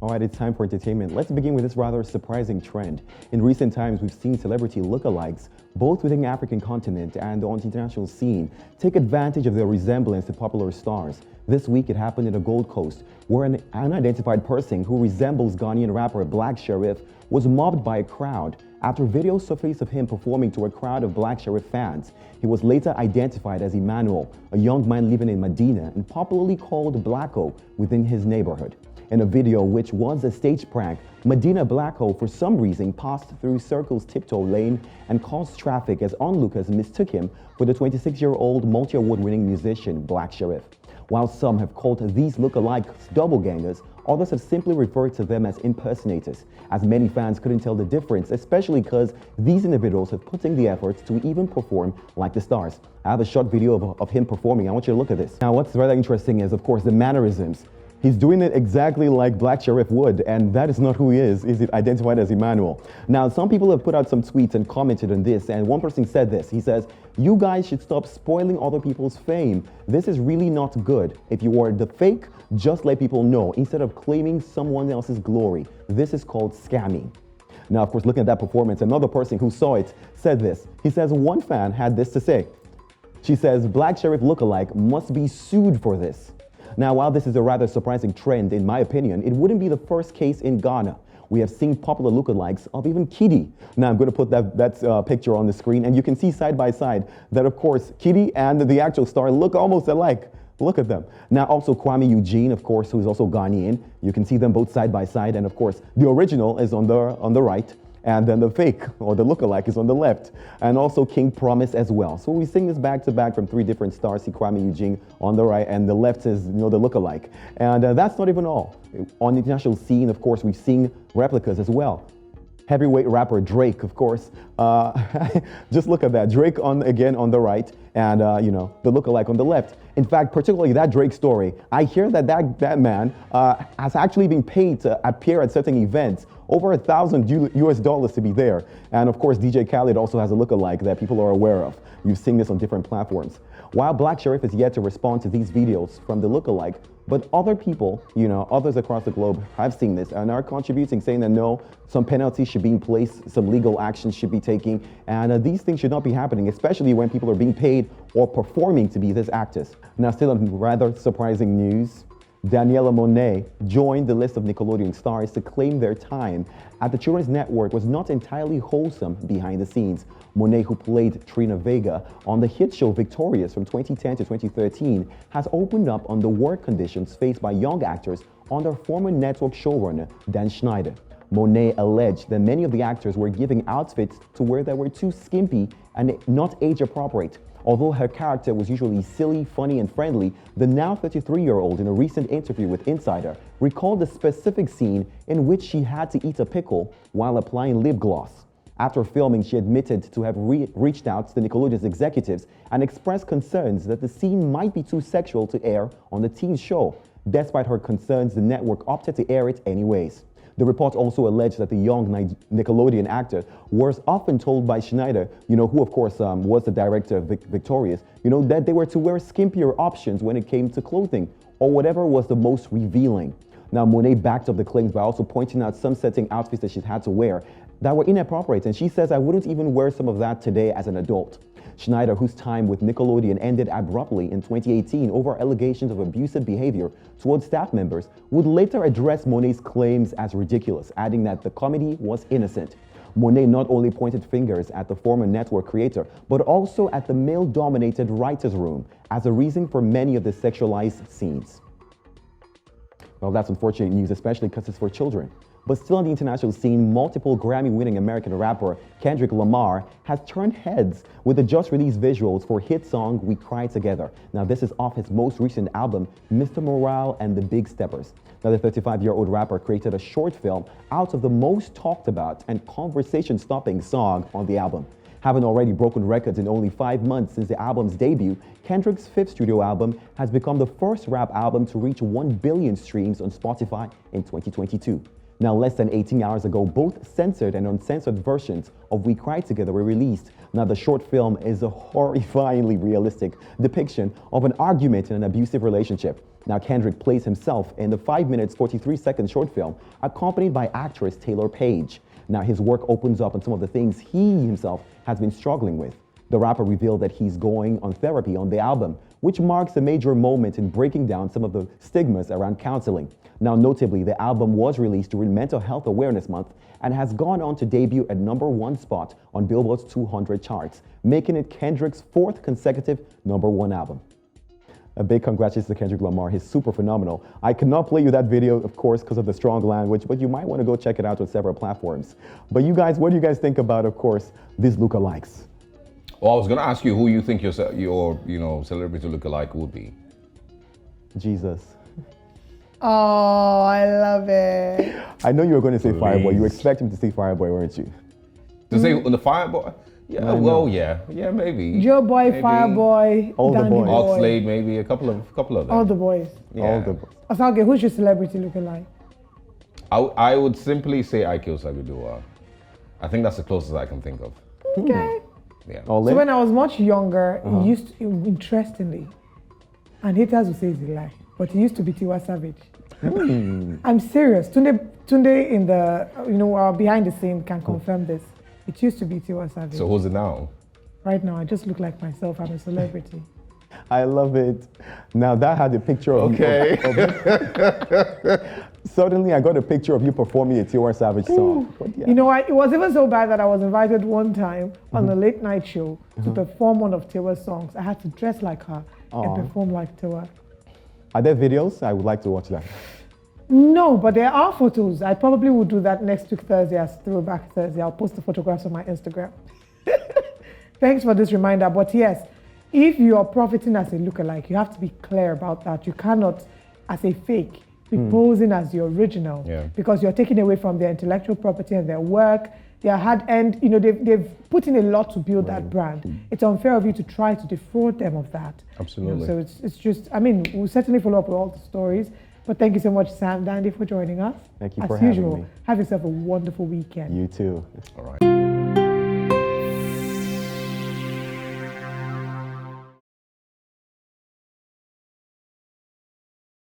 All right, it's time for entertainment. Let's begin with this rather surprising trend. In recent times, we've seen celebrity lookalikes, both within the African continent and on the international scene, take advantage of their resemblance to popular stars. This week, it happened in the Gold Coast, where an unidentified person who resembles Ghanaian rapper Black Sherif was mobbed by a crowd. After videos surfaced of him performing to a crowd of Black Sherif fans, he was later identified as Emmanuel, a young man living in Medina and popularly called Blacko within his neighborhood. In a video which was a stage prank, Medina Blacko for some reason passed through Circle's tiptoe lane and caused traffic as onlookers mistook him for the 26-year-old multi-award-winning musician Black Sherif. While some have called these lookalikes doppelgangers, others have simply referred to them as impersonators, as many fans couldn't tell the difference, especially because these individuals have put in the efforts to even perform like the stars. I have a short video of him performing. I want you to look at this. Now, what's rather interesting is, of course, the mannerisms. He's doing it exactly like Black Sherif would, and that is not who he is. He's identified as Emmanuel. Now, some people have put out some tweets and commented on this, and one person said this. He says, "You guys should stop spoiling other people's fame. This is really not good. If you are the fake, just let people know instead of claiming someone else's glory. This is called scamming." Now, of course, looking at that performance, another person who saw it said this. He says one fan had this to say. She says, "Black Sherif lookalike must be sued for this." Now, while this is a rather surprising trend, in my opinion, it wouldn't be the first case in Ghana. We have seen popular lookalikes of even Kiddy. Now, I'm going to put that picture on the screen, and you can see side by side that, of course, Kiddy and the actual star look almost alike. Look at them. Now, also Kwame Eugene, of course, who is also Ghanaian. You can see them both side by side, and of course, the original is on the right, and then the fake, or the lookalike, is on the left, and also King Promise as well. So we sing this back to back from three different stars. See Kwame Eugene on the right, and the left is, the lookalike. And that's not even all. On the international scene, of course, we've seen replicas as well. Heavyweight rapper Drake, of course. Just look at that. Drake again on the right, and the lookalike on the left. In fact, particularly that Drake story, I hear that man has actually been paid to appear at certain events, over 1,000 US dollars to be there. And of course, DJ Khaled also has a lookalike that people are aware of. You've seen this on different platforms. While Black Sherif is yet to respond to these videos from the lookalike, but other people, others across the globe have seen this and are contributing, saying that no, some penalties should be in place, some legal actions should be taken, and these things should not be happening, especially when people are being paid or performing to be these actors. Now, still on rather surprising news, Daniella Monet joined the list of Nickelodeon stars to claim their time at the children's network was not entirely wholesome behind the scenes. Monet, who played Trina Vega on the hit show Victorious from 2010 to 2013, has opened up on the work conditions faced by young actors under former network showrunner Dan Schneider. Monet alleged that many of the actors were giving outfits to wear that were too skimpy and not age appropriate. Although her character was usually silly, funny, and friendly, the now 33-year-old in a recent interview with Insider recalled a specific scene in which she had to eat a pickle while applying lip gloss. After filming, she admitted to have reached out to the Nickelodeon's executives and expressed concerns that the scene might be too sexual to air on the teen show. Despite her concerns, the network opted to air it anyways. The report also alleged that the young Nickelodeon actor was often told by Schneider, who of course was the director of Victorious, that they were to wear skimpier options when it came to clothing, or whatever was the most revealing. Now, Monet backed up the claims by also pointing out some setting outfits that she's had to wear that were inappropriate, and she says, "I wouldn't even wear some of that today as an adult." Schneider, whose time with Nickelodeon ended abruptly in 2018 over allegations of abusive behavior towards staff members, would later address Monet's claims as ridiculous, adding that the comedy was innocent. Monet not only pointed fingers at the former network creator, but also at the male-dominated writer's room as a reason for many of the sexualized scenes. Well, that's unfortunate news, especially because it's for children. But still on the international scene, multiple Grammy-winning American rapper Kendrick Lamar has turned heads with the just-released visuals for hit song We Cry Together. Now, this is off his most recent album, Mr. Morale and the Big Steppers. Now, the 35-year-old rapper created a short film out of the most talked about and conversation-stopping song on the album. Having already broken records in only 5 months since the album's debut, Kendrick's fifth studio album has become the first rap album to reach 1 billion streams on Spotify in 2022. Now, less than 18 hours ago, both censored and uncensored versions of We Cry Together were released. Now, the short film is a horrifyingly realistic depiction of an argument in an abusive relationship. Now, Kendrick plays himself in the 5 minutes, 43-second short film, accompanied by actress Taylor Page. Now, his work opens up on some of the things he himself has been struggling with. The rapper revealed that he's going on therapy on the album, which marks a major moment in breaking down some of the stigmas around counseling. Now, notably, the album was released during Mental Health Awareness Month and has gone on to debut at #1 spot on Billboard's 200 charts, making it Kendrick's 4th consecutive #1 album. A big congratulations to Kendrick Lamar. He's super phenomenal. I cannot play you that video, of course, because of the strong language, but you might want to go check it out on several platforms. But you guys, what do you guys think about, of course, these lookalikes? Well, I was going to ask you who you think your celebrity lookalike would be. Jesus. Oh, I love it. I know you were going to say Please. Fireboy. You were expecting to say Fireboy, weren't you? To say on the Fireboy? Yeah, well, yeah, maybe. Joe Boy, Maybe. Fireboy, All the Dandy boys. Boy. Oxlade, maybe a couple of them. All the boys. Yeah. All the Asante, who's your celebrity looking like? I would simply say Ike Osagidowa. I think that's the closest I can think of. Okay. Yeah. All So in? when I was much younger, he used to, interestingly, and haters will say it's a lie, but he used to be Tiwa Savage. I'm serious. Tunde in the, behind the scene can confirm this. It used to be Tiwa Savage. So who's it now? Right now, I just look like myself. I'm a celebrity. I love it. Now that had a picture of Okay. Suddenly I got a picture of you performing a Tiwa Savage song. But yeah. You know, it was even so bad that I was invited one time on a late night show to perform one of Tiwa's songs. I had to dress like her and perform like Tiwa. Are there videos? I would like to watch that. No, but there are photos. I probably will do that next week Thursday as Throwback Thursday. I'll post the photographs on my Instagram. Thanks for this reminder. But yes, if you are profiting as a lookalike, you have to be clear about that. You cannot, as a fake, be posing as the original because you're taking away from their intellectual property and their work. Their hard end, they've put in a lot to build that brand. It's unfair of you to try to defraud them of that. Absolutely. So it's just, we'll certainly follow up with all the stories. But thank you so much, Sam Dandy, for joining us. Thank you as for having usual, me. have yourself a wonderful weekend. You too. All right.